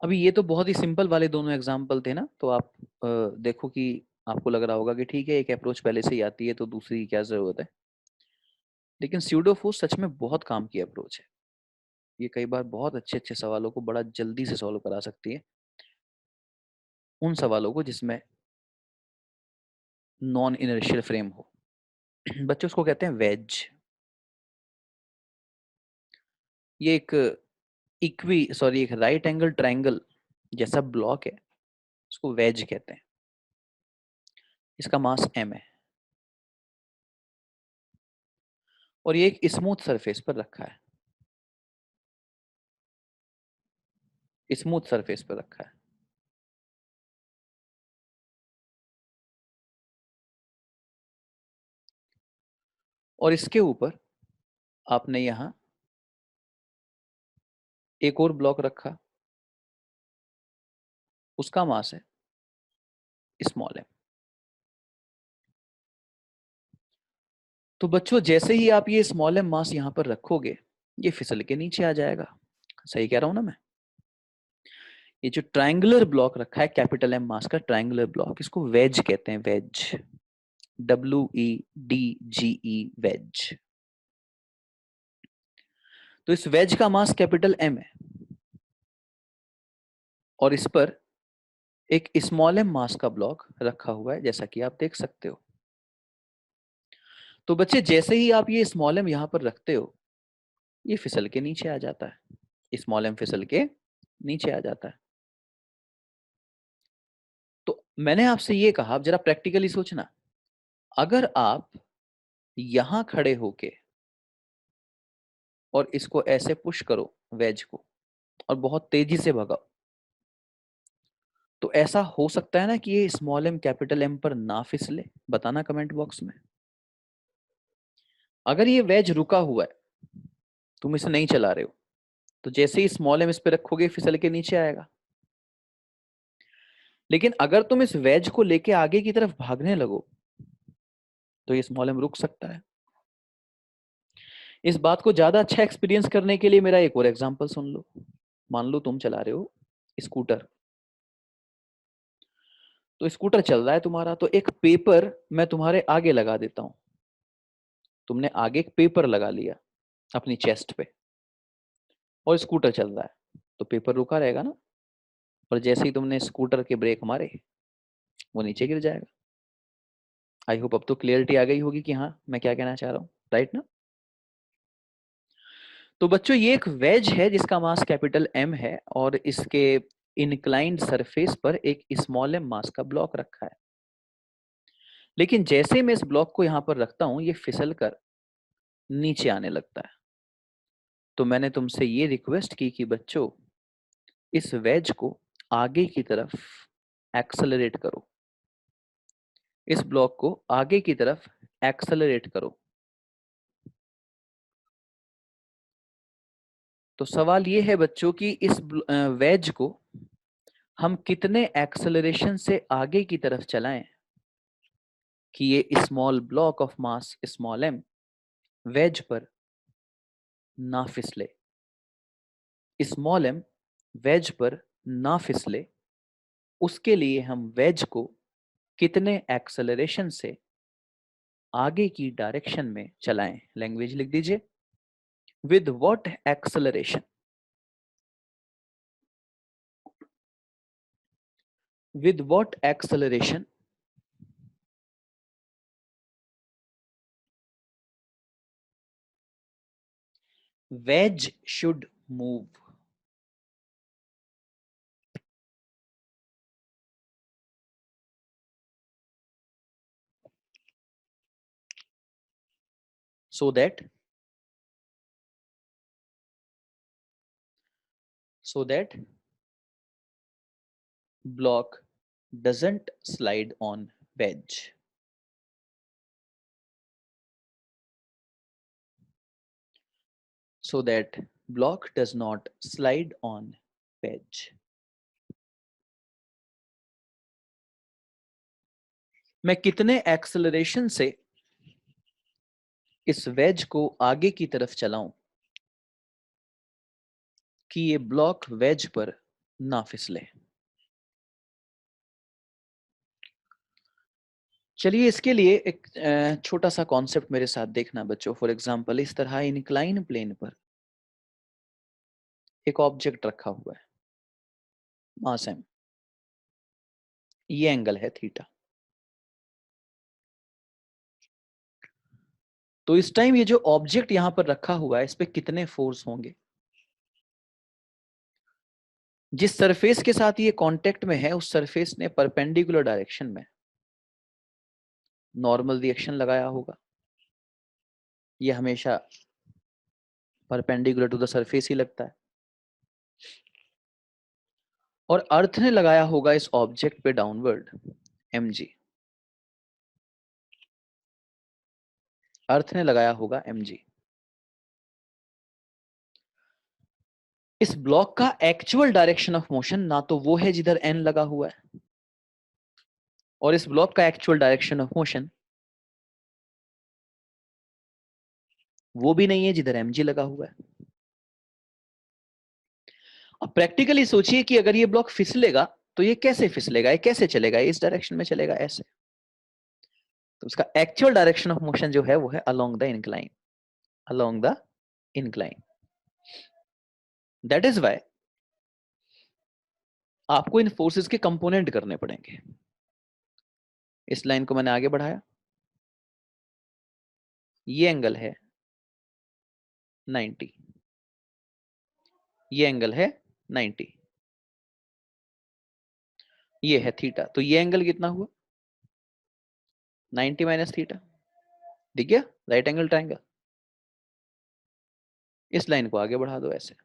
अभी ये तो बहुत ही सिंपल वाले दोनों एग्जाम्पल थे ना, तो आप देखो कि आपको लग रहा होगा कि ठीक है एक अप्रोच पहले से ही आती है तो दूसरी की क्या जरूरत है। लेकिन स्यूडोफोर्स सच में बहुत काम की अप्रोच है। ये कई बार बहुत अच्छे अच्छे सवालों को बड़ा जल्दी से सॉल्व करा सकती है, उन सवालों को जिसमें नॉन इनर्शियल फ्रेम हो। बच्चों उसको कहते हैं वेज। ये एक राइट एंगल ट्रायंगल जैसा ब्लॉक है, उसको वेज कहते हैं। इसका मास m है और ये एक स्मूथ सरफेस पर रखा है। स्मूथ सरफेस पर रखा है। और इसके ऊपर आपने यहां एक और ब्लॉक रखा, उसका मास है स्मॉल m। तो बच्चों जैसे ही आप ये स्मॉल m मास यहां पर रखोगे, ये फिसल के नीचे आ जाएगा। सही कह रहा हूं ना मैं? ये जो ट्रायंगुलर ब्लॉक रखा है कैपिटल M मास का ट्रायंगुलर ब्लॉक, इसको वेज कहते हैं। Wedge, WEDGE, wedge. तो इस वेज का मास कैपिटल M है और इस पर एक स्मॉल m मास का ब्लॉक रखा हुआ है, जैसा कि आप देख सकते हो। तो बच्चे जैसे ही आप ये स्मॉल m यहां पर रखते हो, ये फिसल के नीचे आ जाता है। स्मॉल m फिसल के नीचे आ जाता है। तो मैंने आपसे ये कहा, आप जरा प्रैक्टिकली सोचना, अगर आप यहां खड़े होके और इसको ऐसे पुश करो वेज को और बहुत तेजी से भगाओ, तो ऐसा हो सकता है ना कि ये स्मॉल m कैपिटल M पर ना फिसले? बताना कमेंट बॉक्स में। अगर ये वेज रुका हुआ है, तुम इसे नहीं चला रहे हो, तो जैसे ही स्मॉल m इस पे रखोगे फिसल के नीचे आएगा। लेकिन अगर तुम इस वेज को लेके आगे की तरफ भागने लगो, तो ये स्मॉल m रुक सकता है। इस बात को ज्यादा अच्छा एक्सपीरियंस करने के लिए मेरा एक और एग्जांपल सुन लो। मान लो तुम चला रहे हो स्कूटर, तो स्कूटर चल रहा है तुम्हारा, तो एक पेपर मैं तुम्हारे आगे लगा देता हूं। तुमने आगे एक पेपर लगा लिया अपनी चेस्ट पे और स्कूटर चल रहा है, तो पेपर रुका रहेगा ना। और जैसे ही तुमने स्कूटर के ब्रेक मारे, वो नीचे गिर जाएगा। आई होप अब तो क्लियरिटी आ गई होगी कि हाँ मैं क्या कहना चाह रहा हूँ, राइट ना? तो बच्चों ये एक वेज है जिसका मास कैपिटल M है और इसके इंक्लाइंड सरफेस पर एक स्मॉल m मास का ब्लॉक रखा है। लेकिन जैसे मैं इस ब्लॉक को यहां पर रखता हूं, ये फिसल कर नीचे आने लगता है। तो मैंने तुमसे ये रिक्वेस्ट की कि बच्चों इस वेज को आगे की तरफ एक्सेलरेट करो, इस ब्लॉक को आगे की तरफ एक्सेलरेट करो। तो सवाल ये है बच्चों कि इस वेज को हम कितने एक्सेलरेशन से आगे की तरफ चलाएं कि ये small block of mass small m wedge पर ना फिसले। स्मॉल m वेज पर ना फिसले, उसके लिए हम वेज को कितने एक्सेलरेशन से आगे की डायरेक्शन में चलाएं। लैंग्वेज लिख दीजिए, with what acceleration, with what acceleration wedge should move so that block doesn't slide on wedge. So that block does not slide on wedge. मैं कितने एक्सेलरेशन से इस वेज को आगे की तरफ चलाऊं कि ये ब्लॉक वेज पर ना फिसले। चलिए इसके लिए एक छोटा सा कॉन्सेप्ट मेरे साथ देखना बच्चों। फॉर एग्जांपल इस तरह इंक्लाइन प्लेन पर एक ऑब्जेक्ट रखा हुआ है, मास m, ये एंगल है थीटा। तो इस टाइम ये जो ऑब्जेक्ट यहां पर रखा हुआ है इस पे कितने फोर्स होंगे? जिस सरफेस के साथ ये कांटेक्ट में है उस सरफेस ने परपेंडिकुलर डायरेक्शन में नॉर्मल रिएक्शन लगाया होगा। ये हमेशा परपेंडिकुलर टू द सरफेस ही लगता है। और अर्थ ने लगाया होगा इस ऑब्जेक्ट पे डाउनवर्ड mg। अर्थ ने लगाया होगा mg। इस ब्लॉक का एक्चुअल डायरेक्शन ऑफ मोशन ना तो वो है जिधर n लगा हुआ है, और इस ब्लॉक का एक्चुअल डायरेक्शन ऑफ मोशन वो भी नहीं है जिधर mg लगा हुआ है। अब प्रैक्टिकली सोचिए कि अगर ये ब्लॉक फिसलेगा तो ये कैसे फिसलेगा, ये कैसे चलेगा? इस डायरेक्शन में चलेगा ऐसे। तो उसका एक्चुअल डायरेक्शन ऑफ मोशन जो है वो है along the incline, along the incline. That is why आपको इन फोर्सेस के कंपोनेंट करने पड़ेंगे। इस लाइन को मैंने आगे बढ़ाया, ये एंगल है 90, ये एंगल है 90, ये है थीटा। तो ये एंगल कितना हुआ? 90 माइनस थीटा। दिख गया राइट एंगल ट्राइंगल। इस लाइन को आगे बढ़ा दो ऐसे।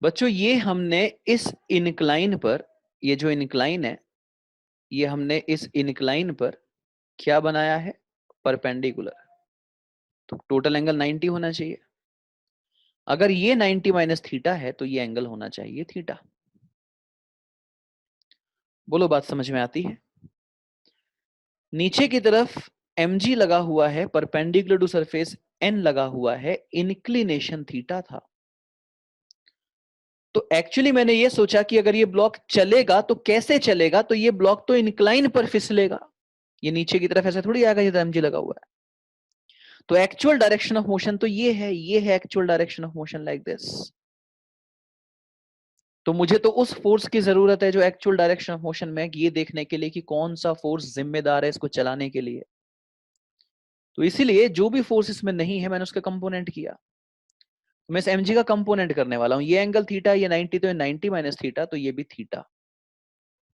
बच्चों ये हमने इस इनक्लाइन पर, ये जो इनक्लाइन है ये हमने इस इनक्लाइन पर क्या बनाया है? परपेंडिकुलर। तो टोटल एंगल 90 होना चाहिए। अगर ये 90 माइनस थीटा है तो ये एंगल होना चाहिए थीटा। बोलो बात समझ में आती है? नीचे की तरफ mg लगा हुआ है, परपेंडिकुलर टू सरफेस n लगा हुआ है, इंक्लिनेशन थीटा था। तो एक्चुअली मैंने ये सोचा कि अगर ये ब्लॉक चलेगा तो कैसे चलेगा, तो ये ब्लॉक तो इंक्लाइन पर फिसलेगा, ये नीचे की तरफ ऐसे थोड़ी आएगा जिधर mg लगा हुआ है। तो एक्चुअल डायरेक्शन ऑफ मोशन तो ये है, ये है actual direction of motion like this. तो मुझे तो उस फोर्स की जरूरत है जो एक्चुअल डायरेक्शन ऑफ मोशन में, ये देखने के लिए कि कौन सा फोर्स जिम्मेदार है इसको चलाने के लिए। तो इसीलिए जो भी फोर्स इसमें नहीं है मैंने उसका कंपोनेंट किया। मैं इस mg का कंपोनेंट करने वाला हूं। ये एंगल थीटा, ये 90, तो ये 90 माइनस थीटा, तो ये भी थीटा।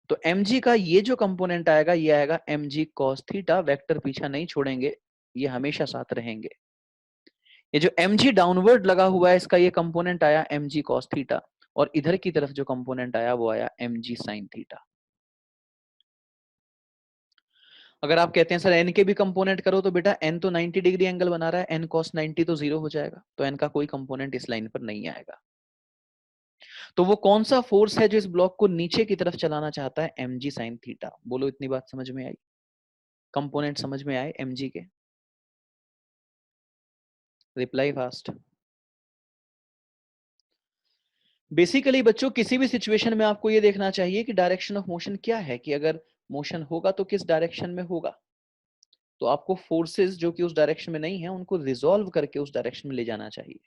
तो mg का ये जो कंपोनेंट आएगा ये आएगा mg cos थीटा। वेक्टर पीछा नहीं छोड़ेंगे, ये हमेशा साथ रहेंगे। ये जो mg डाउनवर्ड लगा हुआ है इसका ये कंपोनेंट आया mg cos थीटा, और इधर की तरफ जो कंपोनेंट आया वो आया mg sin थीटा। अगर आप कहते हैं सर n के भी कंपोनेंट करो, तो बेटा n तो 90 डिग्री एंगल बना रहा है, n cos 90 तो 0 हो जाएगा, तो n का कोई कंपोनेंट इस लाइन पर नहीं आएगा। तो वो कौन सा फोर्स है जो इस ब्लॉक को नीचे की तरफ चलाना चाहता है? mg sin theta. बोलो इतनी बात समझ में आई? कंपोनेंट समझ में आए mg के? Reply fast. बेसिकली बच्चों किसी भी सिचुएशन में आपको ये देखना चाहिए कि डायरेक्शन ऑफ मोशन क्या है, कि अगर मोशन होगा तो किस डायरेक्शन में होगा। तो आपको फोर्सेस जो कि उस डायरेक्शन में नहीं है उनको रिजॉल्व करके उस डायरेक्शन में ले जाना चाहिए,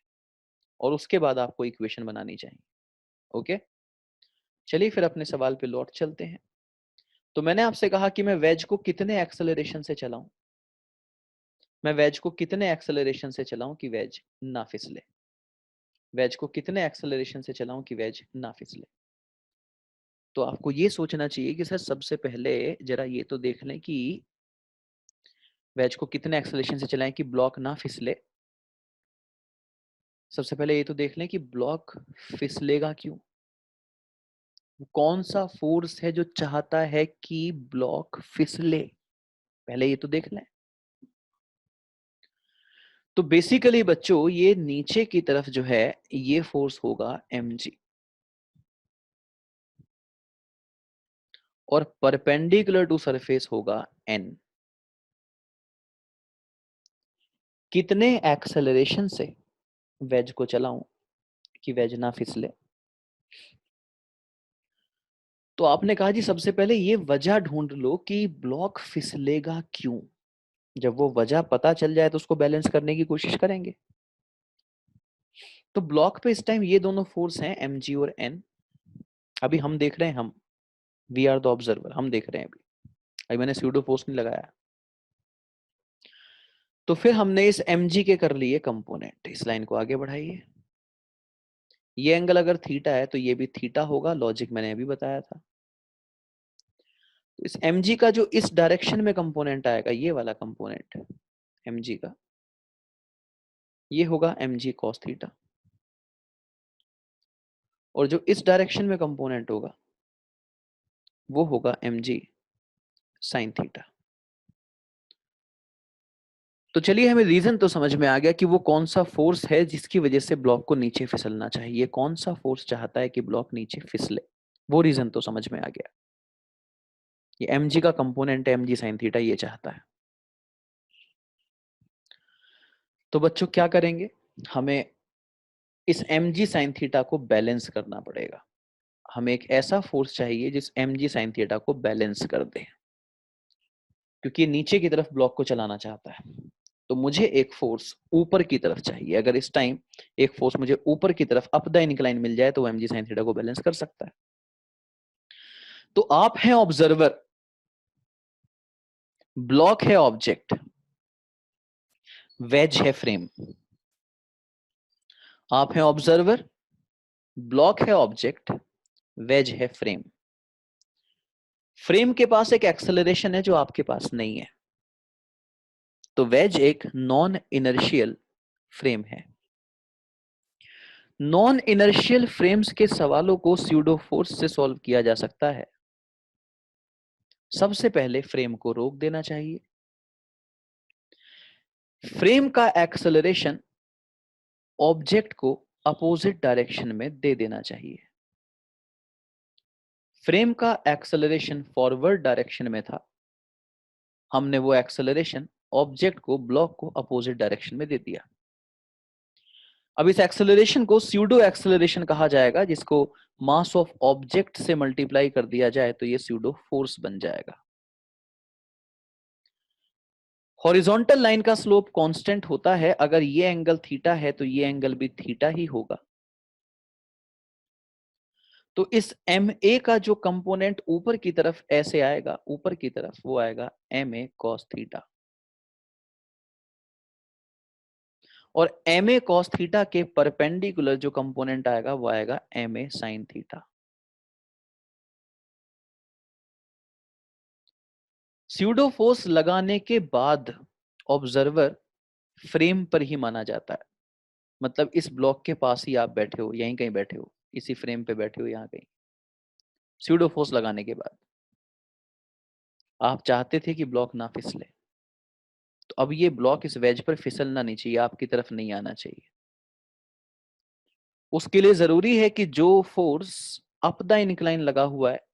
और उसके बाद आपको इक्वेशन बनानी चाहिए। ओके, चलिए फिर अपने सवाल पे लौट चलते हैं। तो मैंने आपसे कहा कि मैं वेज को कितने एक्सेलरेशन से चलाऊं, मैं वेज को कितने एक्सेलरेशन से चलाऊं कि वेज ना फिसले, वेज को कितने एक्सेलरेशन से चलाऊं कि वेज ना फिसले। तो आपको ये सोचना चाहिए कि सर सबसे पहले जरा ये तो देख लें कि वेज को कितने एक्सेलरेशन से चलाएं कि ब्लॉक ना फिसले। सबसे पहले ये तो देख लें कि ब्लॉक फिसलेगा क्यों, कौन सा फोर्स है जो चाहता है कि ब्लॉक फिसले, पहले ये तो देख लें। तो बेसिकली बच्चों ये नीचे की तरफ जो है ये फोर्स होगा mg, और परपेंडिकुलर टू सरफेस होगा n। कितने एक्सेलरेशन से वेज को चलाऊं कि वेज ना फिसले। तो आपने कहा जी सबसे पहले ये वजह ढूंढ लो कि ब्लॉक फिसलेगा क्यों। जब वो वजह पता चल जाए तो उसको बैलेंस करने की कोशिश करेंगे। तो ब्लॉक पे इस टाइम ये दोनों फोर्स हैं mg और n। अभी हम देख रहे हैं, हम वी आर द ऑब्जर्वर, हम देख रहे हैं अभी। अभी मैंने स्यूडो फोर्स नहीं लगाया। तो फिर हमने इस mg के कर लिए कंपोनेंट। इस लाइन को आगे बढ़ाइए। ये एंगल अगर थीटा है तो ये भी थीटा होगा, लॉजिक मैंने अभी बताया था। तो इस mg का जो इस डायरेक्शन में कंपोनेंट आएगा, ये वाला कंपोनेंट mg का, ये होगा mg cos थीटा। और जो इस डायरेक्शन में कंपोनेंट होगा वो होगा mg sin थीटा। तो चलिए हमें रीजन तो समझ में आ गया कि वो कौन सा फोर्स है जिसकी वजह से ब्लॉक को नीचे फिसलना चाहिए। कौन सा फोर्स चाहता है कि ब्लॉक नीचे फिसले, वो रीजन तो समझ में आ गया। ये mg का कंपोनेंट है, mg sin थीटा, ये चाहता है। तो बच्चों क्या करेंगे, हमें इस mg sin थीटा को बैलेंस करना पड़ेगा। हमें एक ऐसा फोर्स चाहिए जिस mg sin थीटा को बैलेंस कर दे, क्योंकि ये नीचे की तरफ ब्लॉक को चलाना चाहता है। तो मुझे एक फोर्स ऊपर की तरफ चाहिए। अगर इस टाइम एक फोर्स मुझे ऊपर की तरफ अप द इंक्लाइन मिल जाए तो वो mg sin थीटा को बैलेंस कर सकता है। तो आप हैं ऑब्जर्वर, ब्लॉक है ऑब्जेक्ट, वेज है फ्रेम। आप हैं ऑब्जर्वर, ब्लॉक है ऑब्जेक्ट, वेज है फ्रेम। फ्रेम के पास एक एक्सेलरेशन है जो आपके पास नहीं है। तो वेज एक नॉन इनर्शियल फ्रेम है। नॉन इनर्शियल फ्रेम्स के सवालों को स्यूडो फोर्स से सॉल्व किया जा सकता है। सबसे पहले फ्रेम को रोक देना चाहिए। फ्रेम का एक्सेलरेशन ऑब्जेक्ट को अपोजिट डायरेक्शन में दे देना चाहिए। फ्रेम का एक्सेलरेशन फॉरवर्ड डायरेक्शन में था, हमने वो एक्सेलरेशन ऑब्जेक्ट को, ब्लॉक को अपोजिट डायरेक्शन में दे दिया। अब इस एक्सेलरेशन को स्यूडो एक्सेलरेशन कहा जाएगा, जिसको मास ऑफ ऑब्जेक्ट से मल्टीप्लाई कर दिया जाए तो ये स्यूडो फोर्स बन जाएगा। हॉरिजॉन्टल लाइन का स्लोप कांस्टेंट होता है। अगर ये एंगल थीटा है तो ये एंगल भी थीटा ही होगा। तो इस एम ए का जो कंपोनेंट ऊपर की तरफ ऐसे आएगा, ऊपर की तरफ, वो आएगा एम ए कॉस थीटा। और एम ए कॉस थीटा के परपेंडिकुलर जो कंपोनेंट आएगा वो आएगा m a sine theta. Pseudo force लगाने के बाद ऑब्जर्वर फ्रेम पर ही माना जाता है। मतलब इस ब्लॉक के पास ही आप बैठे हो, यहीं कहीं बैठे हो, इसी फ्रेम पे बैठे हो, यहाँ कहीं। स्यूडो फोर्स लगाने के बाद आप चाहते थे कि ब्लॉक ना फिसले, तो अब ये ब्लॉक इस वेज पर फिसलना नहीं चाहिए, आपकी तरफ नहीं आना चाहिए। उसके लिए जरूरी है कि जो फोर्स अप द इंक्लाइन लगा हुआ है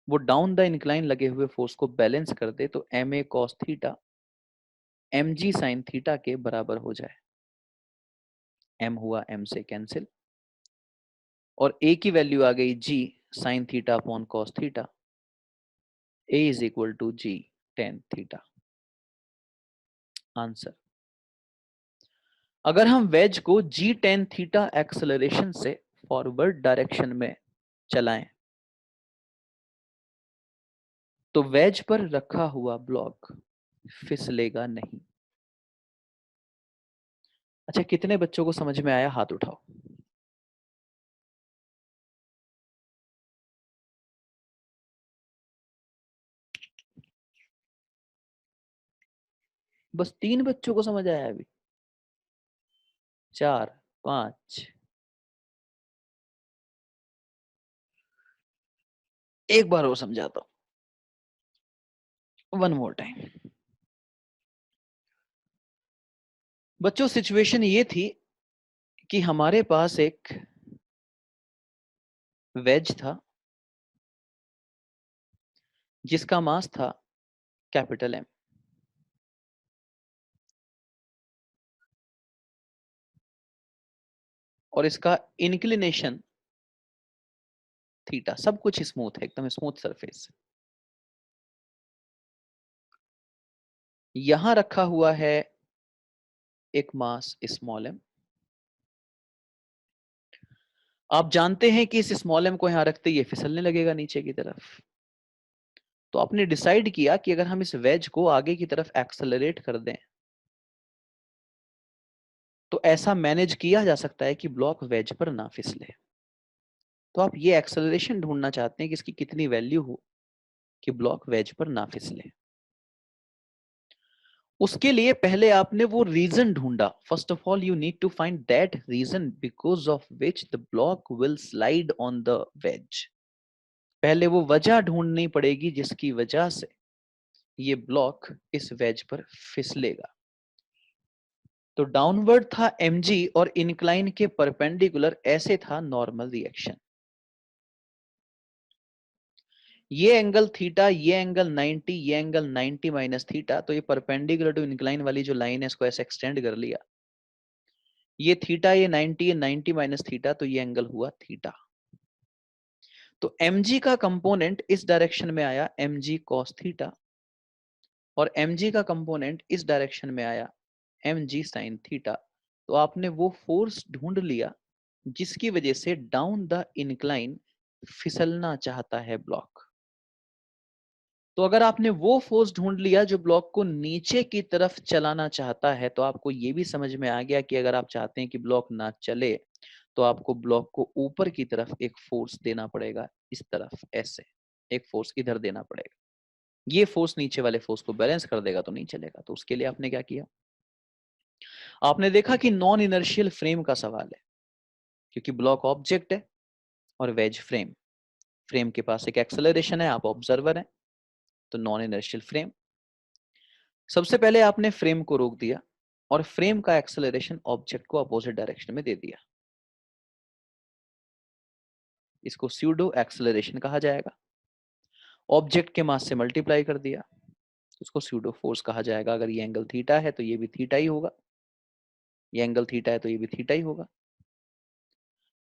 वो डाउन द इंक्लाइन लगे हुए फोर्स को बैलेंस कर दे। तो m a cos theta m g sine theta के बराबर हो जाए। एम हुआ एम से कैंसिल, और ए की वैल्यू आ गई g sine theta upon cos theta. A is equal to g tan theta. Answer. अगर हम वेज को जी टेन थीटा एक्सेलरेशन से फॉरवर्ड डायरेक्शन में चलाएं तो वेज पर रखा हुआ ब्लॉक फिसलेगा नहीं। अच्छा, कितने बच्चों को समझ में आया, हाथ उठाओ। बस 3 बच्चों को समझ आया अभी? 4, 5। एक बार और समझाता हूं, वन मोर टाइम। बच्चों सिचुएशन ये थी कि हमारे पास एक वेज था जिसका मास था कैपिटल एम। और इसका इंक्लिनेशन थीटा, सब कुछ स्मूथ है, एकदम स्मूथ सरफेस। यहां रखा हुआ है एक मास स्मॉल m। आप जानते हैं कि इस स्मॉल m को यहां रखते ही ये फिसलने लगेगा नीचे की तरफ। तो आपने डिसाइड किया कि अगर हम इस वेज को आगे की तरफ एक्सेलरेट कर दें तो ऐसा मैनेज किया जा सकता है कि ब्लॉक वेज पर ना फिसले। तो आप ये एक्सेलरेशन ढूंढना चाहते हैं कि इसकी कितनी वैल्यू हो कि ब्लॉक वेज पर ना फिसले। उसके लिए पहले आपने वो रीजन ढूंढा। First of all you need to find that reason because of which the block will slide on the wedge. पहले वो वजह ढूंढनी पड़ेगी जिसकी वजह से ये ब्लॉक इस वेज पर फिसलेगा। तो डाउनवर्ड था mg और इंक्लाइन के परपेंडिकुलर ऐसे था नॉर्मल रिएक्शन। ये एंगल थीटा, ये एंगल 90, ये एंगल 90 माइनस थीटा। तो ये परपेंडिकुलर टू इंक्लाइन वाली जो लाइन है इसको ऐसे एक्सटेंड कर लिया। ये थीटा, ये 90, ये 90 माइनस थीटा, तो ये एंगल हुआ थीटा। तो mg का कंपोनेंट इस डायरेक्शन में आया mg cos थीटा, और mg का कंपोनेंट इस डायरेक्शन में आया mg sin थीटा। तो आपने वो फोर्स ढूंढ लिया जिसकी वजह से डाउन द इंक्लाइन फिसलना चाहता है ब्लॉक। तो अगर आपने वो फोर्स ढूंढ लिया जो ब्लॉक को नीचे की तरफ चलाना चाहता है, तो आपको ये भी समझ में आ गया कि अगर आप चाहते हैं कि ब्लॉक ना चले तो आपको ब्लॉक को ऊपर की तरफ एक फोर्स देना पड़ेगा, इस तरफ ऐसे एक फोर्स इधर देना पड़ेगा। ये फोर्स नीचे वाले फोर्स को बैलेंस कर देगा तो नहीं चलेगा। तो उसके लिए आपने क्या किया, आपने देखा कि नॉन इनर्शियल फ्रेम का सवाल है, क्योंकि ब्लॉक ऑब्जेक्ट है और वेज फ्रेम। फ्रेम के पास एक एक्सेलरेशन है, आप ऑब्जर्वर हैं, तो नॉन इनर्शियल फ्रेम। सबसे पहले आपने फ्रेम को रोक दिया और फ्रेम का एक्सेलरेशन ऑब्जेक्ट को अपोजिट डायरेक्शन में दे दिया। इसको स्यूडो एक्सेलरेशन कहा जाएगा। ऑब्जेक्ट के मास से मल्टीप्लाई कर दिया, उसको स्यूडो फोर्स कहा जाएगा। अगर ये एंगल थीटा है तो ये भी थीटा ही होगा, ये एंगल थीटा है तो ये भी थीटा ही होगा।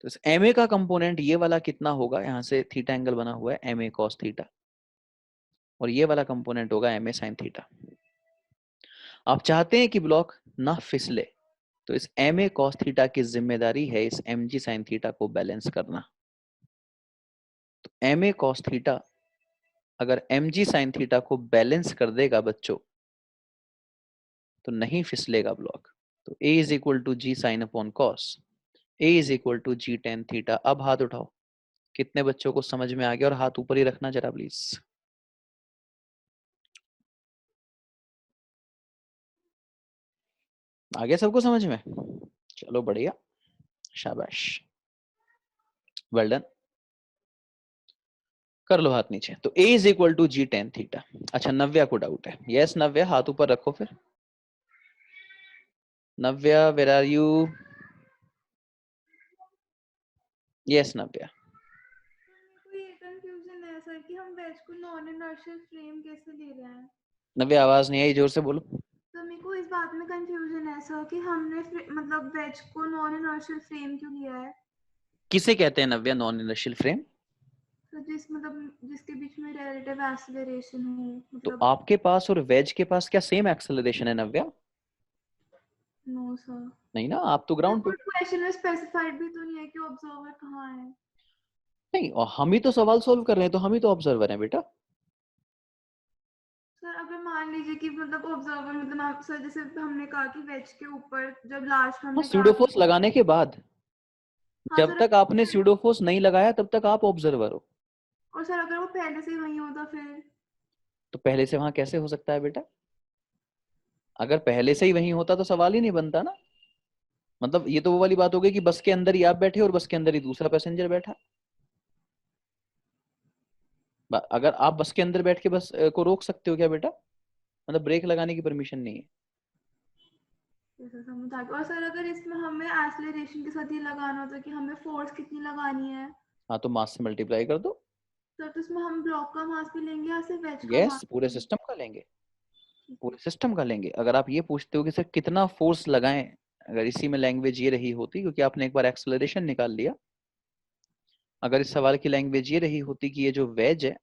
तो इस ma का कंपोनेंट ये वाला कितना होगा, यहां से थीटा एंगल बना हुआ है ma cos थीटा, और ये वाला कंपोनेंट होगा ma sin थीटा। आप चाहते हैं कि ब्लॉक ना फिसले, तो इस ma cos थीटा की जिम्मेदारी है इस mg sin थीटा को बैलेंस करना। तो ma cos थीटा अगर mg sin थीटा को बैलेंस कर देगा बच्चों, तो नहीं फिसलेगा ब्लॉक। तो a is equal to g sine upon cos, a is equal to g tan theta. अब हाथ उठाओ, कितने बच्चों को समझ में आ गया, और हाथ ऊपर ही रखना जरा प्लीज। आ गया सबको समझ में? चलो बढ़िया, शाबाश, वेल डन। कर लो हाथ नीचे। तो a is equal to g tan theta. अच्छा, नव्या को डाउट है। यस नव्या, हाथ ऊपर रखो फिर। नव्या, वेर आर यू? यस नव्या। तो ये कंफ्यूजन है सर कि हम वेज को नॉन इनर्शियल फ्रेम कैसे ले रहे हैं। नव्या आवाज नहीं आई, जोर से बोलो। तो मेरे को इस बात में कंफ्यूजन है सर कि हमने मतलब वेज को नॉन इनर्शियल फ्रेम क्यों लिया है। किसे कहते हैं नव्या नॉन इनर्शियल फ्रेम? तो जिसके बीच में रिलेटिव एक्सेलरेशन हो तो मतलब। आपके पास और वेज के पास क्या सेम एक्सेलरेशन है नव्या? No sir. नहीं ना, आप तो ग्राउंड पे। कोई क्वेश्चन में स्पेसिफाइड भी तो नहीं है कि ऑब्जर्वर कहाँ है। नहीं, और हम ही तो सवाल सोल्व कर रहे हैं, तो हम ही तो ऑब्जर्वर हैं बेटा। सर अगर मान लीजिए कि मतलब ऑब्जर्वर मतलब आप सर जैसे हमने कहा कि वेज के ऊपर जब लास्ट हाँ, हमने कहा कि स्यूडोफोर्स लगाने के बाद, हाँ जब सर। तक आपने स्यूडोफोर्स नहीं लगाया तब तक आप ऑब्जर्वर हो। और सर अगर वो पहले से ही वही होता फिर। तो पहले से वहां कैसे हो सकता है बेटा? अगर पहले से ही वहीं होता तो सवाल ही नहीं बनता ना। मतलब ये तो वो वाली बात हो गई कि बस के अंदर ही आप बैठे और बस के अंदर ही दूसरा पैसेंजर बैठा। अगर आप बस के अंदर बैठ के बस को रोक सकते हो क्या बेटा? मतलब ब्रेक लगाने की परमिशन नहीं है। जैसा समझ आ गया। और सर अगर इसमें हमें एक्सेलरेशन के साथ ये लगाना होता है कि हमें फोर्स कितनी लगानी है। हाँ, तो मास से मल्टीप्लाई कर दो। सर तो इसमें हम ब्लॉक का मास भी लेंगे या सिर्फ वेज का यस, मास पूरे लेंगे। सिस्टम का लेंगे। ठीक है। पूरे सिस्टम का लेंगे। अगर आप ये पूछते हो कि सर कितना फोर्स लगाएं, अगर इसी में लैंग्वेज ये रही होती, क्योंकि आपने एक बार एक्सेलरेशन निकाल लिया, अगर इस सवाल की लैंग्वेज ये रही होती कि ये जो वेज है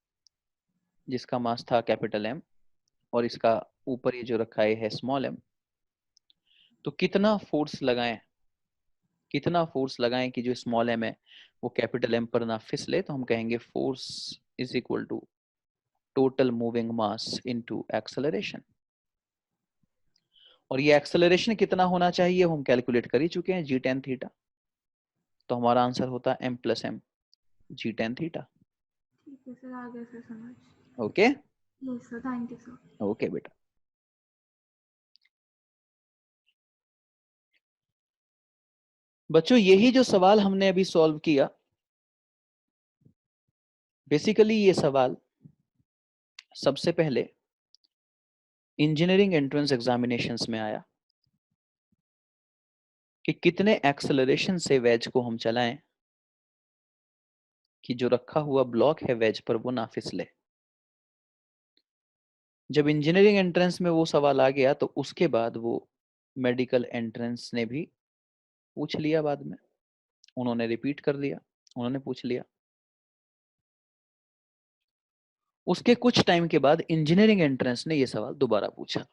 जिसका मास था कैपिटल एम और इसका ऊपर ये जो रखा है स्मॉल एम, तो कितना फोर्स लगाएं कि जो स्मॉल एम है वो कैपिटल एम पर ना फिसले, तो हम कहेंगे force is equal to total moving mass into acceleration. और ये एक्सेलरेशन कितना होना चाहिए हम कैलकुलेट कर ही चुके हैं, जी टेन थीटा। तो हमारा आंसर होता है m plus m g tan theta. ठीक है सर, आ गया सर समझ। Okay yes sir, thank you sir. Okay बेटा। बच्चों यही जो सवाल हमने अभी सॉल्व किया, बेसिकली ये सवाल सबसे पहले इंजीनियरिंग एंट्रेंस एग्जामिनेशंस में आया कि कितने एक्सेलरेशन से वेज को हम चलाएं कि जो रखा हुआ ब्लॉक है वेज पर वो ना फिसले। जब इंजीनियरिंग एंट्रेंस में वो सवाल आ गया तो उसके बाद वो मेडिकल एंट्रेंस ने भी पूछ लिया, बाद में उन्होंने रिपीट कर दिया, उन्होंने पूछ लिया। उसके कुछ टाइम के बाद इंजीनियरिंग एंट्रेंस ने ये सवाल दोबारा पूछा,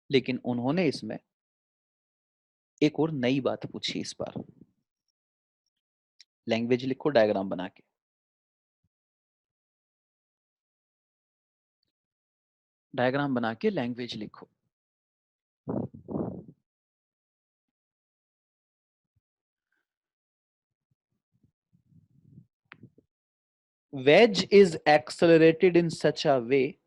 लेकिन उन्होंने इसमें एक और नई बात पूछी इस बार। लैंग्वेज लिखो डायग्राम बना के। डायग्राम बना के लैंग्वेज लिखो। Wedge is accelerated in such a way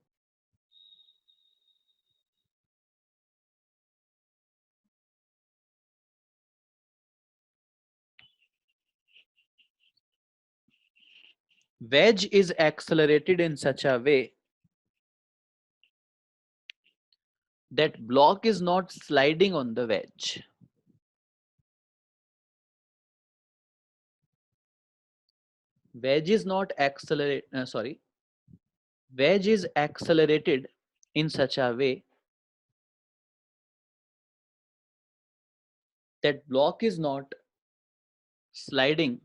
wedge is accelerated in such a way that block is not sliding on the wedge. Wedge is not accelerate sorry wedge is accelerated in such a way that block is not sliding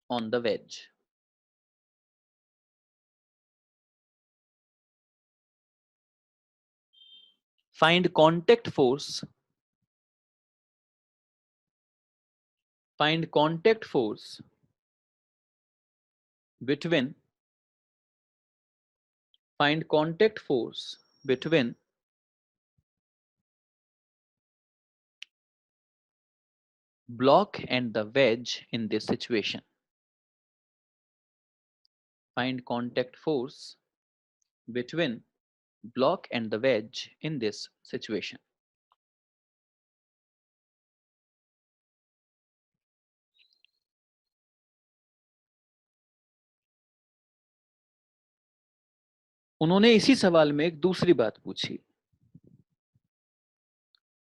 on the wedge. Find contact force between find contact force between block and the wedge in this situation. Find contact force between block and the wedge in this situation. उन्होंने इसी सवाल में एक दूसरी बात पूछी,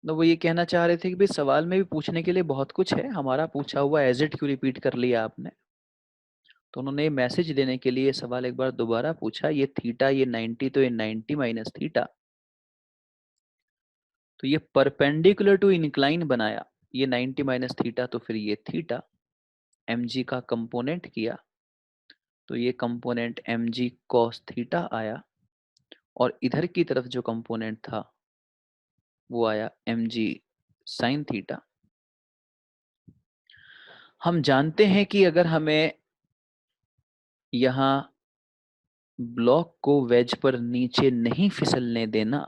तो वो ये कहना चाह रहे थे कि भाई सवाल में भी पूछने के लिए बहुत कुछ है, हमारा पूछा हुआ एज इट क्यों रिपीट कर लिया आपने। तो उन्होंने मैसेज देने के लिए सवाल एक बार दोबारा पूछा, ये थीटा ये 90, तो ये 90 माइनस थीटा, तो ये परपेंडिकुलर टू इंक्लाइन बनाया, ये 90 माइनस थीटा, तो फिर ये थीटा mg का कंपोनेंट किया, तो ये कंपोनेंट mg cos थीटा आया, और इधर की तरफ जो कंपोनेंट था वो आया mg sin थीटा। हम जानते हैं कि अगर हमें यहाँ ब्लॉक को वेज पर नीचे नहीं फिसलने देना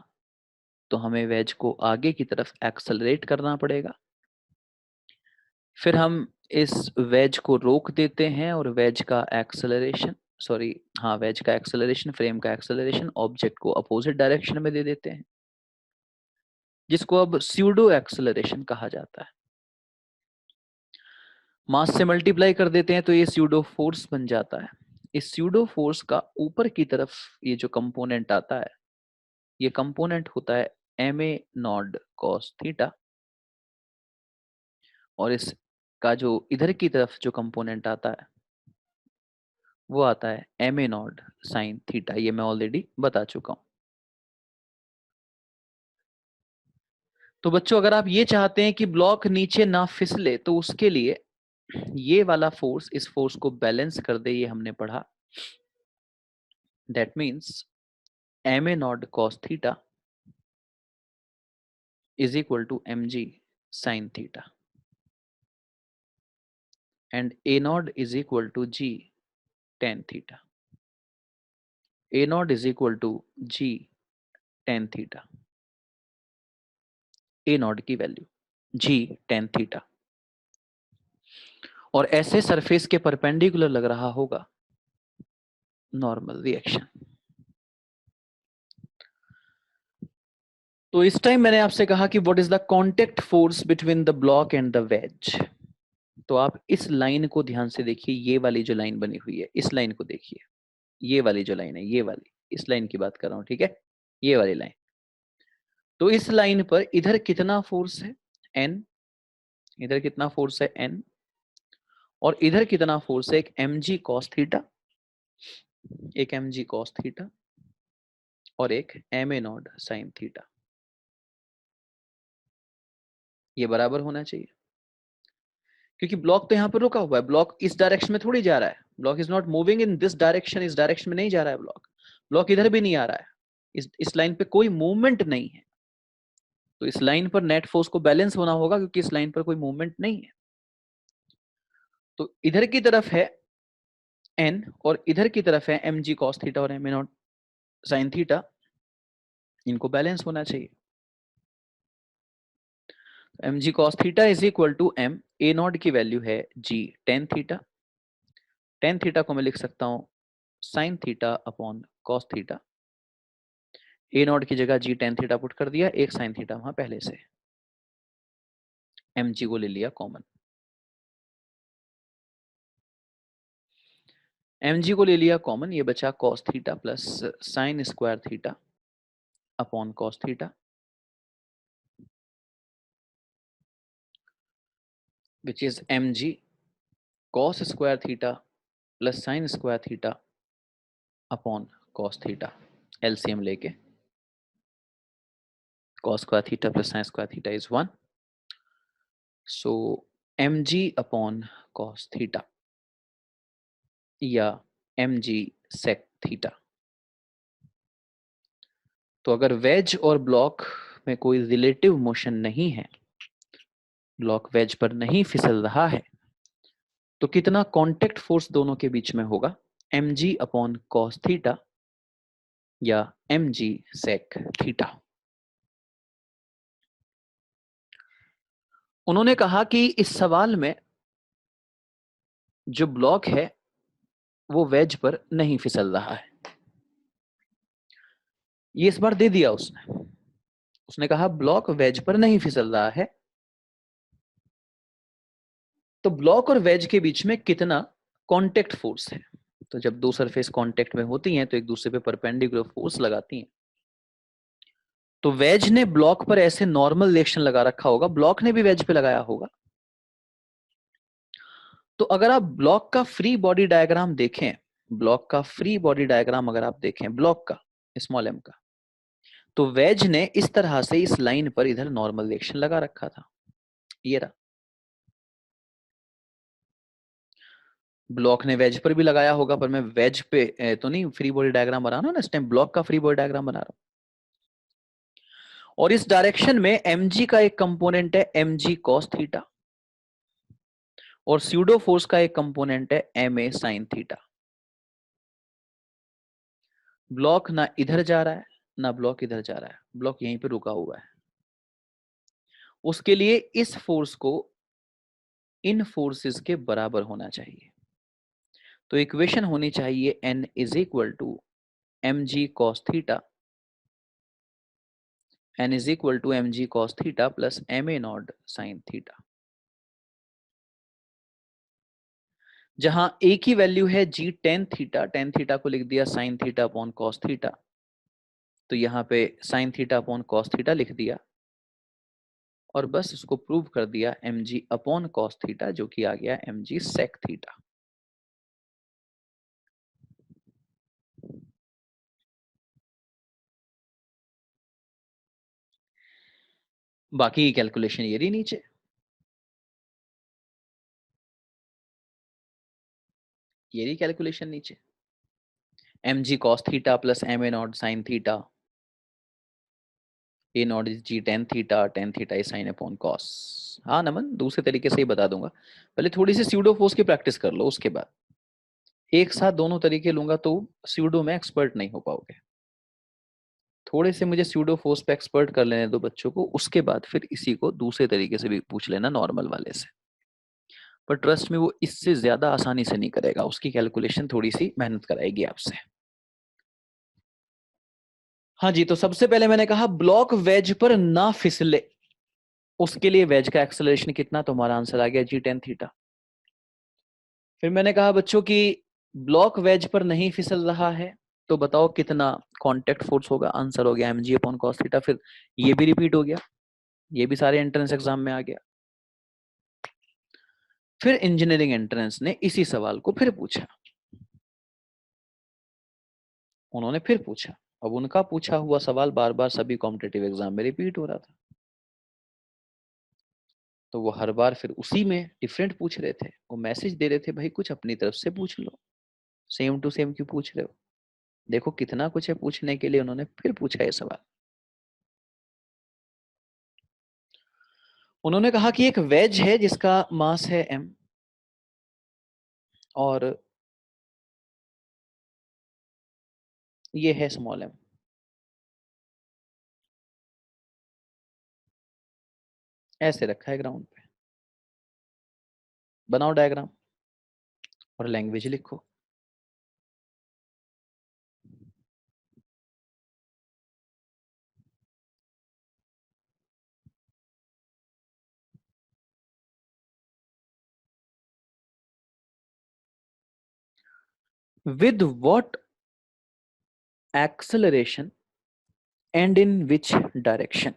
तो हमें वेज को आगे की तरफ एक्सेलरेट करना पड़ेगा। फिर हम इस वेज को रोक देते हैं और वेज का एक्सेलरेशन वेज का एक्सेलरेशन, फ्रेम का एक्सेलरेशन ऑब्जेक्ट को अपोजिट डायरेक्शन में दे देते हैं, जिसको अब स्यूडो एक्सेलरेशन कहा जाता है। मास से मल्टीप्लाई कर देते हैं तो ये स्यूडो फोर्स बन जाता है। इस स्यूडो फोर्स का ऊपर की तरफ ये जो कंपोनेंट आता है, ये कंपोनेंट होता है ma नॉड cos थीटा, और इसका जो इधर की तरफ जो कंपोनेंट आता है वो आता है ma नॉड sin थीटा। ये मैं ऑलरेडी बता चुका हूं। तो बच्चों अगर आप ये चाहते हैं कि ब्लॉक नीचे ना फिसले तो उसके लिए ये वाला फोर्स इस फोर्स को बैलेंस कर दे, ये हमने पढ़ा। That means ma not cos theta is equal to mg sin theta and a naught is equal to g tan theta. A naught is equal to g tan theta. A naught की value g tan theta और ऐसे surface के perpendicular लग रहा होगा normal reaction. तो इस time मैंने आपसे कहा कि what is the contact force between the block and the ways. तो आप इस लाइन को ध्यान से देखिए, ये वाली जो लाइन बनी हुई है इस लाइन को देखिए, ये वाली जो लाइन है ये वाली, इस लाइन की बात कर रहा हूं, ठीक है, ये वाली लाइन। तो इस लाइन पर इधर कितना फोर्स है n, इधर कितना फोर्स है n, और इधर कितना फोर्स है, एक mg cos थीटा, एक mg cos थीटा और एक ma नॉट sin थीटा। ये बराबर होना चाहिए क्योंकि ब्लॉक तो यहां पर रुका हुआ है, ब्लॉक इस डायरेक्शन में थोड़ी जा रहा है, block is not moving in this direction, इस डायरेक्शन में नहीं जा रहा है ब्लॉक, ब्लॉक इधर भी नहीं आ रहा है, इस लाइन पे कोई मूवमेंट नहीं है। तो इस लाइन पर नेट फोर्स को बैलेंस होना होगा क्योंकि इस लाइन पर कोई मूवमेंट नहीं है। तो इधर की तरफ है n और इधर की तरफ है mg cos थीटा और ma नॉट sin थीटा, इनको बैलेंस होना चाहिए। mg cos theta is equal to m, a naught की वैल्यू है g tan theta, tan theta को मैं लिख सकता हूं sin theta upon cos theta, a naught की जगह g tan थीटा पुट कर दिया, एक sin थीटा वहां पहले से, mg को ले लिया कॉमन, mg को ले लिया कॉमन, ये बचा cos theta plus sin square theta upon cos theta which is mg cos square theta plus sin square theta upon cos theta, LCM लेके cos square theta plus sin square theta is 1, so mg upon cos theta या mg sec theta. तो अगर veg और block में कोई relative motion नहीं है, block veg पर नहीं फिसल रहा है, तो कितना कांटेक्ट फोर्स दोनों के बीच में होगा, mg अपॉन cos थीटा या mg sec थीटा। उन्होंने कहा कि इस सवाल में जो ब्लॉक है वो वेज पर नहीं फिसल रहा है, ये इस बार दे दिया उसने, उसने कहा ब्लॉक वेज पर नहीं फिसल रहा है, तो ब्लॉक और वेज के बीच में कितना कांटेक्ट फोर्स है। तो जब दो सरफेस कांटेक्ट में होती हैं तो एक दूसरे पे परपेंडिकुलर फोर्स लगाती हैं। तो वेज ने ब्लॉक पर ऐसे नॉर्मल रिएक्शन लगा रखा होगा, ब्लॉक ने भी वेज पे लगाया होगा। तो अगर आप ब्लॉक का फ्री बॉडी डायग्राम देखें, ब्लॉक का फ्री बॉडी डायग्राम अगर आप देखें ब्लॉक का स्मॉल एम का, तो वेज ने इस तरह से इस लाइन पर इधर नॉर्मल रिएक्शन लगा रखा था, ये रहा। ब्लॉक ने वेज पर भी लगाया होगा, पर मैं वेज पे तो नहीं फ्री बॉडी डायग्राम बना रहा हूं ना, इस टाइम ब्लॉक का फ्री बॉडी डायग्राम बना रहा हूं। और इस डायरेक्शन में mg का एक कंपोनेंट है mg cos थीटा और स्यूडो फोर्स का एक कंपोनेंट है ma sin थीटा। ब्लॉक ना इधर जा रहा है ना ब्लॉक इधर जा रहा है, ब्लॉक यहीं पे रुका हुआ है। उसके लिए इस फोर्स को इन फोर्सेस के बराबर होना चाहिए। तो इक्वेशन होनी चाहिए n is equal to mg cos theta, n is equal to mg cos theta plus ma naught sin theta, जहां a की वैल्यू है g tan theta, tan theta को लिख दिया sin theta upon cos theta, तो यहाँ पे sin theta upon cos theta लिख दिया और बस उसको प्रूव कर दिया mg अपॉन cos थीटा, जो कि आ गया mg sec थीटा। बाकी की कैलकुलेशन ये रही नीचे। ये रही कैलकुलेशन नीचे, mg cos theta plus m a naught sine theta, a naught is g tan theta is sine upon cos. हाँ नमन, दूसरे तरीके से ही बता दूंगा, पहले थोड़ी सी स्यूडो फोर्स की प्रैक्टिस कर लो, उसके बाद एक साथ दोनों तरीके लूंगा तो स्यूडो में एक्सपर्ट नहीं हो पाओगे। थोड़े से मुझे स्यूडो फोर्स पे एक्सपर्ट कर लेने दो बच्चों को, उसके बाद फिर इसी को दूसरे तरीके से भी पूछ लेना नॉर्मल वाले से। पर ट्रस्ट में वो इससे ज्यादा आसानी से नहीं करेगा, उसकी कैलकुलेशन थोड़ी सी मेहनत कराएगी आपसे। हाँ जी, तो सबसे पहले मैंने कहा ब्लॉक वेज पर ना फिसले, उसके लिए वेज का एक्सेलरेशन कितना, तो हमारा आंसर आ गया जी टेन थीटा। फिर मैंने कहा बच्चों की ब्लॉक वेज पर नहीं फिसल रहा है, तो बताओ कितना कांटेक्ट फोर्स होगा, आंसर हो गया m g upon cos theta. फिर ये भी रिपीट हो गया, ये भी सारे एंट्रेंस एग्जाम में आ गया। फिर इंजीनियरिंग एंट्रेंस ने इसी सवाल को फिर पूछा, उन्होंने फिर पूछा। अब उनका पूछा हुआ सवाल बार बार सभी कॉम्पिटेटिव एग्जाम में रिपीट हो रहा था, तो वो हर बार फिर उसी में डिफरेंट पूछ रहे थे, वो मैसेज दे रहे थे भाई कुछ अपनी तरफ से पूछ लो, सेम टू सेम क्यों पूछ रहे हो। देखो कितना कुछ है पूछने के लिए, उन्होंने फिर पूछा ये सवाल। उन्होंने कहा कि एक वेज है जिसका मास है m, और ये है स्मॉल m। ऐसे रखा है ग्राउंड पे, बनाओ डायग्राम और लैंग्वेज लिखो। With what acceleration and in which direction?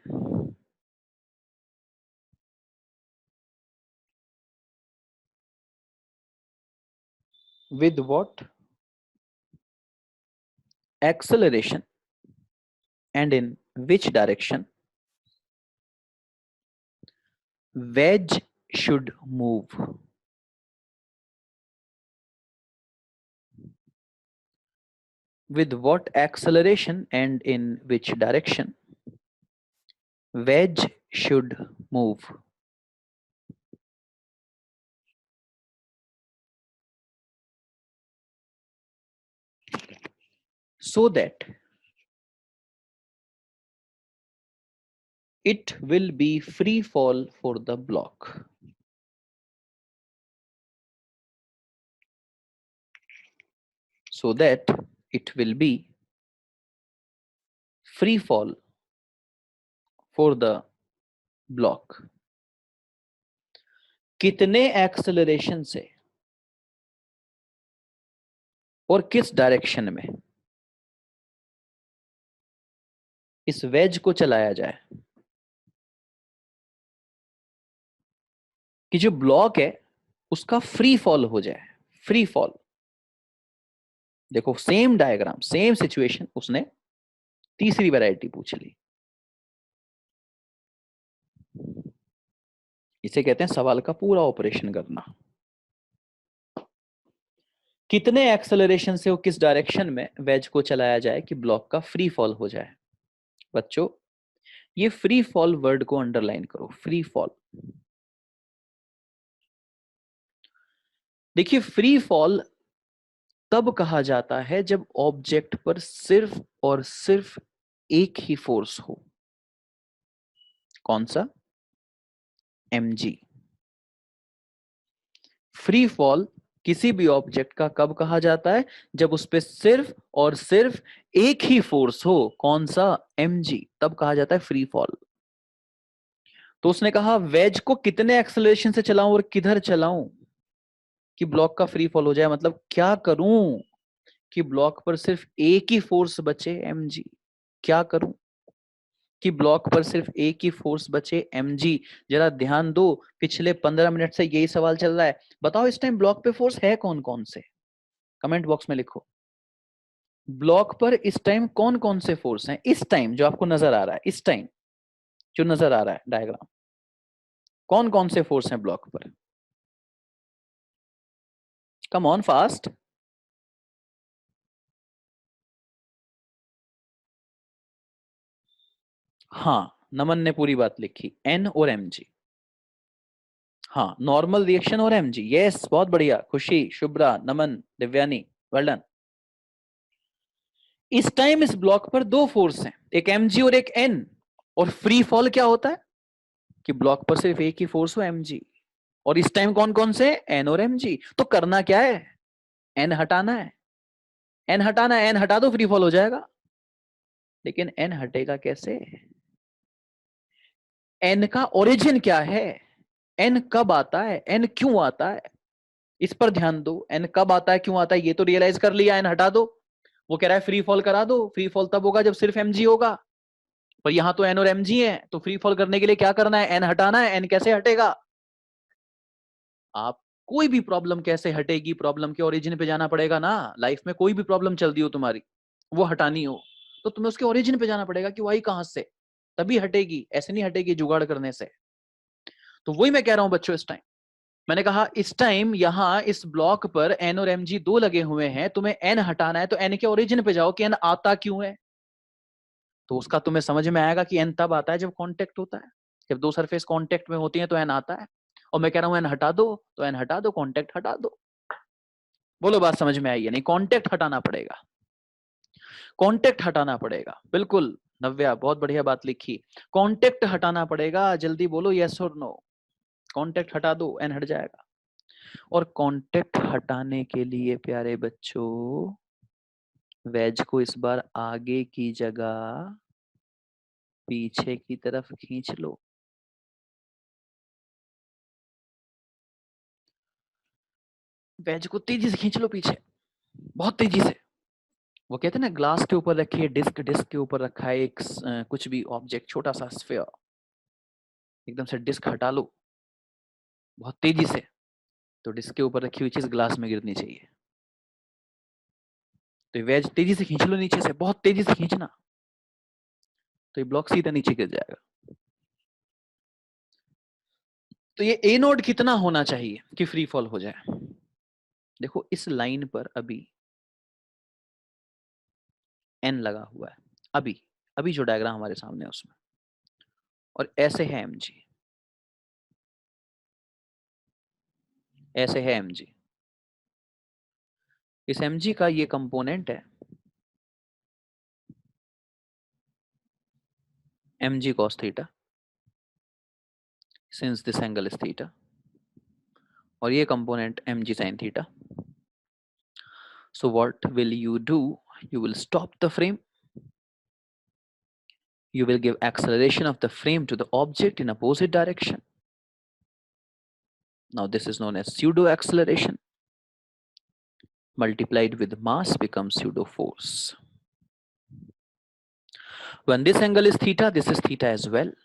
With what acceleration and in which direction wedge should move? With what acceleration and in which direction wedge should move? So that it will be free fall for the block. So that it will be free fall for the block. कितने acceleration से और किस direction में इस veg को चलाया जाए कि जो ब्लॉक है उसका फ्री फॉल हो जाए। फ्री फॉल, देखो सेम डायग्राम सेम सिचुएशन, उसने तीसरी वैरायटी पूछ ली। इसे कहते हैं सवाल का पूरा ऑपरेशन करना। कितने एक्सेलरेशन से और किस डायरेक्शन में वेज को चलाया जाए कि ब्लॉक का फ्री फॉल हो जाए। बच्चों ये फ्री फॉल वर्ड को अंडरलाइन करो, फ्री फॉल। देखिए फ्री फॉल तब कहा जाता है जब ऑब्जेक्ट पर सिर्फ और सिर्फ एक ही फोर्स हो। कौन सा? mg। फ्री फॉल किसी भी ऑब्जेक्ट का कब कहा जाता है? जब उस पर सिर्फ और सिर्फ एक ही फोर्स हो। कौन सा? mg, तब कहा जाता है फ्री फॉल। तो उसने कहा वेज को कितने एक्सेलरेशन से चलाऊं और किधर चलाऊं कि ब्लॉक का फ्री फॉल हो जाए, मतलब क्या करूं कि ब्लॉक पर सिर्फ एक ही फोर्स बचे mg। क्या करूं कि ब्लॉक पर सिर्फ एक ही फोर्स बचे mg। जरा ध्यान दो, पिछले 15 मिनट से यही सवाल चल रहा है। बताओ इस टाइम ब्लॉक पे फोर्स है कौन कौन से, कमेंट बॉक्स में लिखो। ब्लॉक पर इस टाइम कौन कौन से फोर्स हैं इस टाइम जो आपको नजर आ रहा है इस टाइम? जो नजर आ रहा है डायग्राम, कौन कौन से फोर्स हैं ब्लॉक पर? Come on fast. हाँ, नमन ने पूरी बात लिखी, एन और एम जी। हाँ, नॉर्मल रिएक्शन और एम जी, यस, बहुत बढ़िया, खुशी, शुभ्रा, नमन, दिव्यानी, वेल डन। इस टाइम इस ब्लॉक पर दो फोर्स हैं, एक एम जी और एक एन, और फ्री फॉल क्या होता है कि ब्लॉक पर सिर्फ एक ही फोर्स हो, एम जी, और इस टाइम कौन कौन से, एन और एम जी। तो करना क्या है, एन हटाना है, एन हटाना है, एन हटा दो फ्री फॉल हो जाएगा। लेकिन एन हटेगा कैसे? एन का ओरिजिन क्या है, एन कब आता है, एन क्यों आता है, इस पर ध्यान दो। एन कब आता है, क्यों आता है, ये तो रियलाइज कर लिया, एन हटा दो। वो कह रहा है फ्री फॉल करा दो, फ्री फॉल तब होगा जब सिर्फ एमजी होगा, पर यहां तो एन और एमजी है, तो फ्री फॉल करने के लिए क्या करना है, एन हटाना है। एन कैसे हटेगा? आप, कोई भी प्रॉब्लम कैसे हटेगी, प्रॉब्लम के ओरिजिन पे जाना पड़ेगा ना। लाइफ में कोई भी प्रॉब्लम चल रही हो तुम्हारी, वो हटानी हो, तो तुम्हें उसके ओरिजिन पे जाना पड़ेगा कि वो आई कहां से, तभी हटेगी, ऐसे नहीं हटेगी जुगाड़ करने से। तो वही मैं कह रहा हूं बच्चों, इस टाइम मैंने कहा, इस टाइम यहां इस ब्लॉक पर एन और एम जी दो लगे हुए हैं, तुम्हें एन हटाना है, तो एन के ओरिजिन पे जाओ कि एन आता क्यों है। तो उसका तुम्हें समझ में आएगा कि एन तब आता है जब कांटेक्ट होता है, जब दो सरफेस कांटेक्ट में होती हैं तो एन आता है। और मैं कह रहा हूं एन हटा दो, तो एन हटा दो, कांटेक्ट हटा दो। बोलो बात समझ में आई है नहीं? कांटेक्ट हटाना पड़ेगा, कांटेक्ट हटाना पड़ेगा, बिल्कुल। नव्या, बहुत बढ़िया बात लिखी, कांटेक्ट हटाना पड़ेगा, जल्दी बोलो यस और नो। कांटेक्ट हटा दो, एन हट जाएगा। और कांटेक्ट हटाने के लिए प्यारे बच्चों, वेज को इस बार आगे की जगह पीछे की तरफ खींच लो। वेज को तेजी से खींच लो पीछे, बहुत तेजी से। वो कहते हैं ना, ग्लास के ऊपर रखिए डिस्क, डिस्क के ऊपर रखा है एक कुछ भी ऑब्जेक्ट, छोटा सा स्फीयर, एकदम से डिस्क हटा लो बहुत तेजी से, तो डिस्क के ऊपर रखी हुई चीज ग्लास में गिरनी चाहिए। तो ये वेज तेजी से खींच लो नीचे से, बहुत तेजी से खींचना, तो ये ब्लॉक सीधा नीचे गिर जाएगा। तो ये ए नोड कितना होना चाहिए कि फ्री फॉल हो जाए? देखो, इस लाइन पर अभी एन लगा हुआ है, अभी अभी जो डायग्राम हमारे सामने है उसमें, और ऐसे है एम जी, ऐसे है एम जी। इस एम जी का ये कंपोनेंट है m g cos theta, since this angle is theta, और ये component m g sine theta. So what will you do, you will stop the frame, you will give acceleration of the frame to the object in opposite direction. Now this is known as pseudo acceleration, multiplied with mass becomes pseudo force. When this angle is theta, this is theta as well.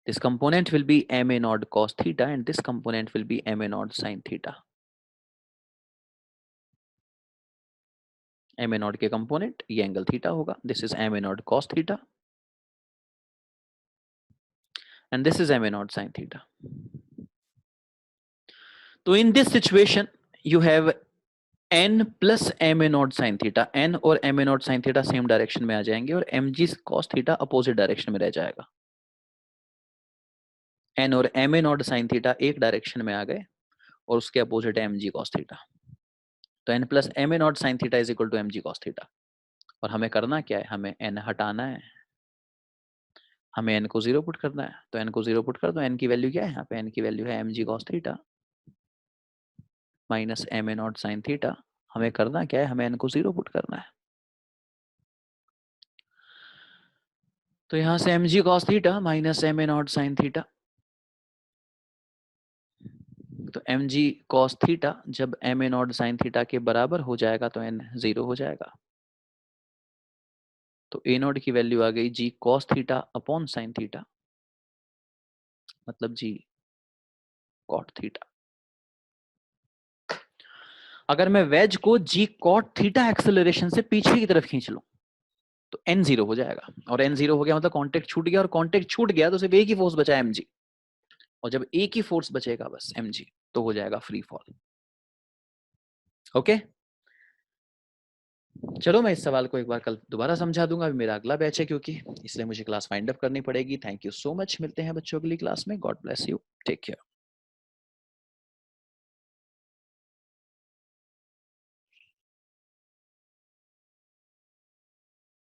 This component will be ma naught cos theta, and this component will be ma naught sin theta. ma naught के component ये angle theta होगा, this is ma naught cos theta, and this is ma naught sin theta. So in this situation you have n plus ma naught sin theta, n और ma naught sin theta same direction में आ जाएंगे, और mg cos theta opposite direction में रह जाएगा। n और ma naught sin theta एक direction में आ गए, और उसके अपोजिट है mg cos theta। तो n प्लस ma naught sin theta is equal to mg cos theta। और हमें करना क्या है, हमें n हटाना है, हमें n को जीरो पुट करना है। तो n को जीरो पुट कर दो, n की वैल्यू क्या है यहाँ पे, n की वैल्यू है mg cos theta minus ma naught sin theta। हमें करना क्या है, हमें n को जीरो पुट करना है। तो यहां से mg cos theta minus ma naught sin theta, तो mg cos थीटा जब ma नॉट sin थीटा के बराबर हो जाएगा तो n जीरो हो जाएगा। तो a नॉट की वैल्यू आ गई g cos theta upon sin theta, मतलब g cot थीटा। अगर मैं वेज को g cot थीटा एक्सेलरेशन से पीछे की तरफ खींच लूं, तो n 0 हो जाएगा, और n 0 हो गया मतलब कांटेक्ट छूट गया, और कांटेक्ट छूट गया तो सिर्फ एक ही फोर्स बचा है mg, और जब एक ही फोर्स बचेगा बस mg, तो हो जाएगा फ्री फॉल। ओके, चलो मैं इस सवाल को एक बार कल दोबारा समझा दूंगा, अभी मेरा अगला बैच है क्योंकि, इसलिए मुझे क्लास फाइंड अप करनी पड़ेगी। थैंक यू सो मच, मिलते हैं बच्चों अगली क्लास में। God bless you, take care.